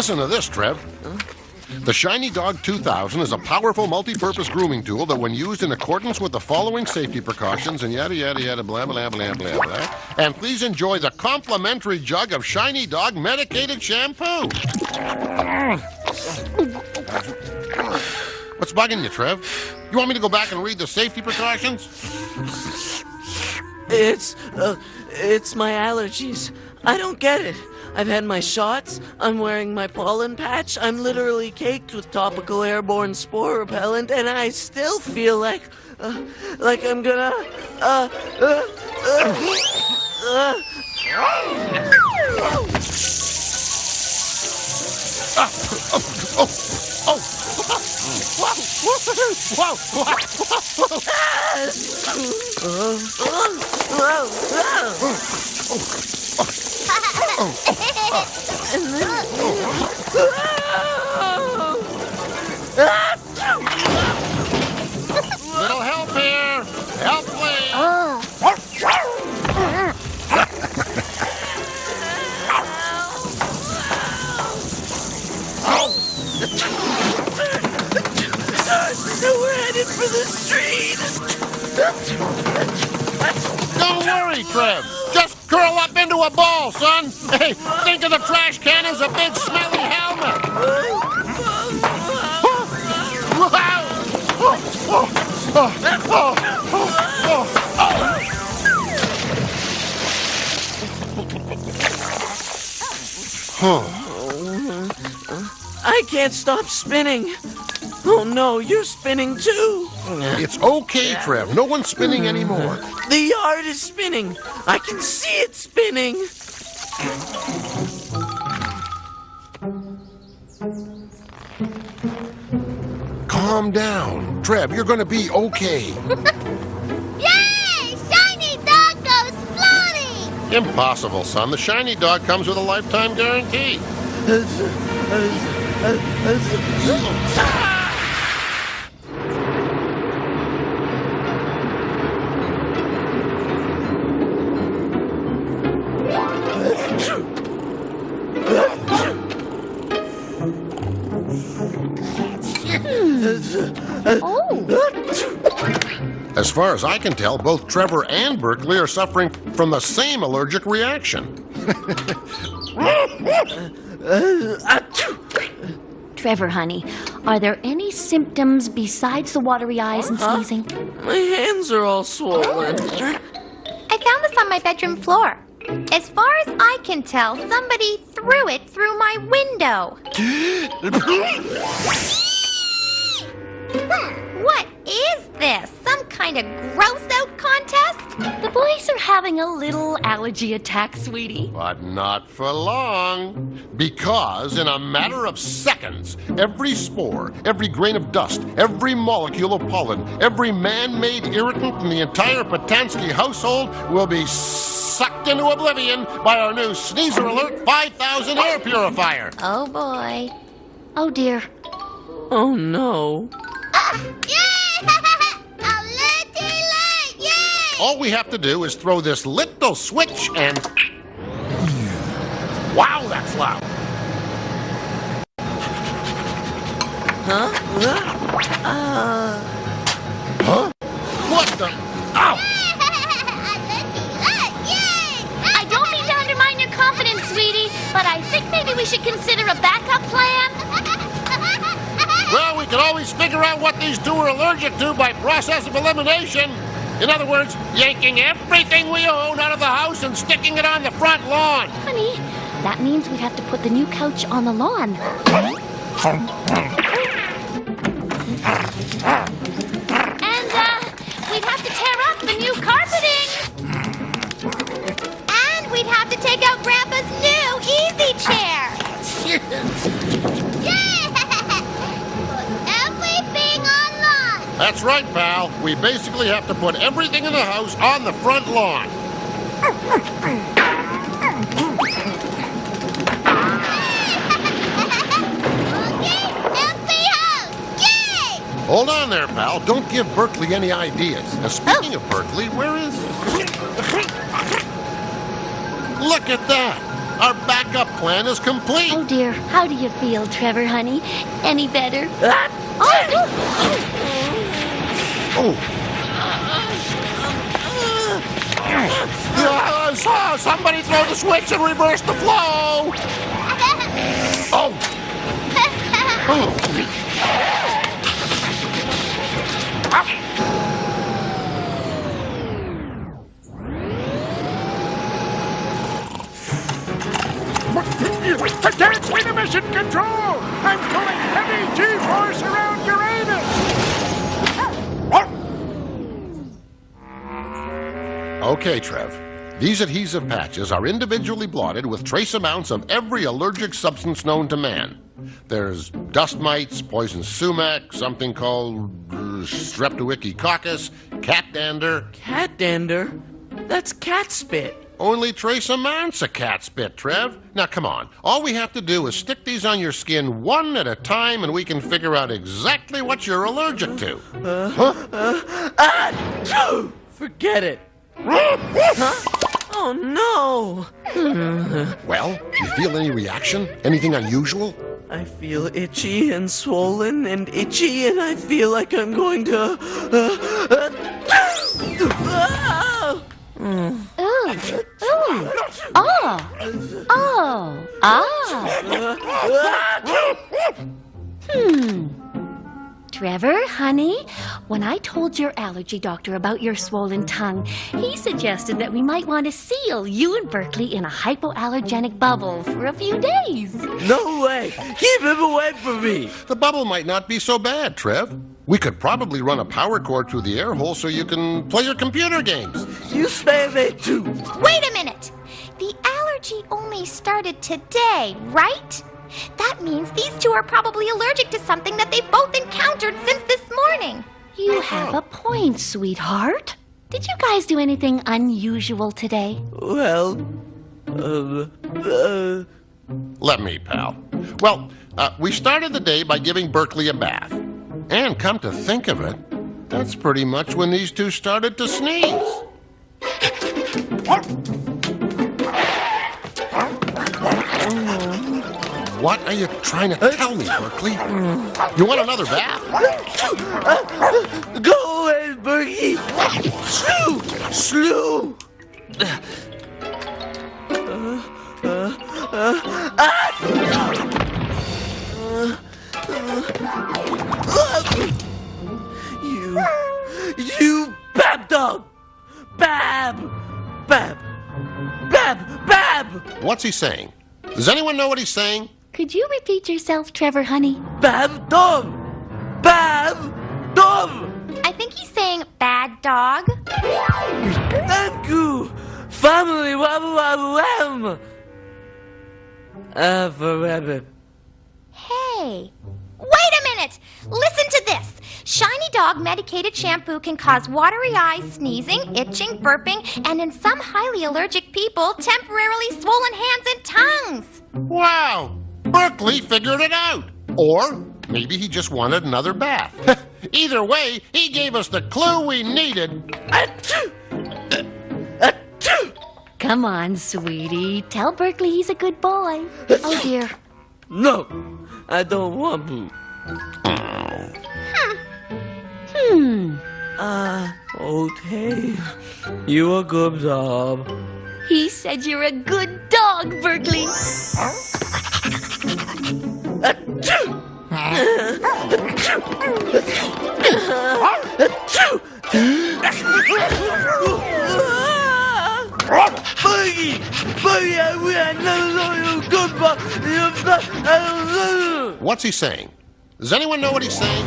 Listen to this, Trev. The Shiny Dog 2000 is a powerful multi-purpose grooming tool that when used in accordance with the following safety precautions and yada yada yada blah blah blah blah blah. And please enjoy the complimentary jug of Shiny Dog medicated shampoo. What's bugging you, Trev? You want me to go back and read the safety precautions? It's my allergies. I don't get it. I've had my shots, I'm wearing my pollen patch, I'm literally caked with topical airborne spore repellent, and I still feel like I'm gonna, Little help here! Help, please! We're headed for the street! Don't worry, Trev. Just curl up into a ball, son. Hey, think of the trash can as a big smelly helmet. I can't stop spinning. Oh no, you're spinning too. It's okay, Trev. No one's spinning anymore. The yard is spinning. I can see it spinning. Calm down. Trev, you're going to be okay. Yay! Shiny Dog goes floating! Impossible, son. The Shiny Dog comes with a lifetime guarantee. As far as I can tell, both Trevor and Berkeley are suffering from the same allergic reaction. Trevor, honey, are there any symptoms besides the watery eyes and sneezing? My hands are all swollen. I found this on my bedroom floor. As far as I can tell, somebody threw it through my window. What is this? Some kind of gross-out contest? The boys are having a little allergy attack, sweetie. But not for long. Because in a matter of seconds, every spore, every grain of dust, every molecule of pollen, every man-made irritant in the entire Potansky household will be sucked into oblivion by our new Sneezer Alert 5000 air purifier. Oh, boy. Oh, dear. Oh no. Yay! Alert! Yay! All we have to do is throw this little switch and... Wow, that's loud. Huh? Huh? What the... Ow! I don't mean to undermine your confidence, sweetie, but I think maybe we should consider a backup plan. Well, we can always figure out what these two are allergic to by process of elimination. In other words, yanking everything we own out of the house and sticking it on the front lawn. Honey, that means we'd have to put the new couch on the lawn. And, we'd have to tear up the new carpeting. And we'd have to take out Grandpa's new easy chair. Yay! Everything on lawn. That's right, pal. We basically have to put everything in the house on the front lawn. Okay, empty house. Yay! Hold on there, pal. Don't give Berkeley any ideas. Now, speaking of Berkeley, where is... Look at that! Our backup plan is complete. Oh dear, how do you feel, Trevor, honey? Any better? Oh. I saw somebody throw the switch and reverse the flow. Oh. Attention to mission control! I'm pulling heavy G-force around Uranus! Okay, Trev. These adhesive patches are individually blotted with trace amounts of every allergic substance known to man. There's dust mites, poison sumac, something called streptococcus, cat dander. Cat dander? That's cat spit. Only trace amounts of cat spit, Trev. Now, come on. All we have to do is stick these on your skin one at a time, and we can figure out exactly what you're allergic to. Forget it. Huh? Oh, no. Well, you feel any reaction? Anything unusual? I feel itchy and swollen and itchy, and I feel like I'm going to... Ooh. Ooh. Oh. Oh. Ah. Trevor, honey, when I told your allergy doctor about your swollen tongue, he suggested that we might want to seal you and Berkeley in a hypoallergenic bubble for a few days. No way! Keep him away from me! The bubble might not be so bad, Trev. We could probably run a power cord through the air hole so you can play your computer games. You spare me too. Wait a minute! The allergy only started today, right? That means these two are probably allergic to something that they've both encountered since this morning. You have a point, sweetheart. Did you guys do anything unusual today? Well, Let me, pal. Well, we started the day by giving Berkeley a bath. And come to think of it, that's pretty much when these two started to sneeze. What are you trying to tell me, Berkeley? You want another bath? Go away, Bergie! Slew! You Bab dog! Bab! What's he saying? Does anyone know what he's saying? Could you repeat yourself, Trevor, honey? Bab dog! Bab dog! I think he's saying bad dog. Thank you! Family wabba wabba wham! Forever. Hey, wait a minute! Listen to this. Shiny Dog medicated shampoo can cause watery eyes, sneezing, itching, burping, and in some highly allergic people, temporarily swollen hands and tongues. Wow! Berkeley figured it out. Or maybe he just wanted another bath. Either way, he gave us the clue we needed. Come on, sweetie. Tell Berkeley he's a good boy. Oh, dear. No, I don't want to. Okay. You a good job. He said you're a good dog, Berkeley. Boogie, I never know you good, but What's he saying? Does anyone know what he's saying?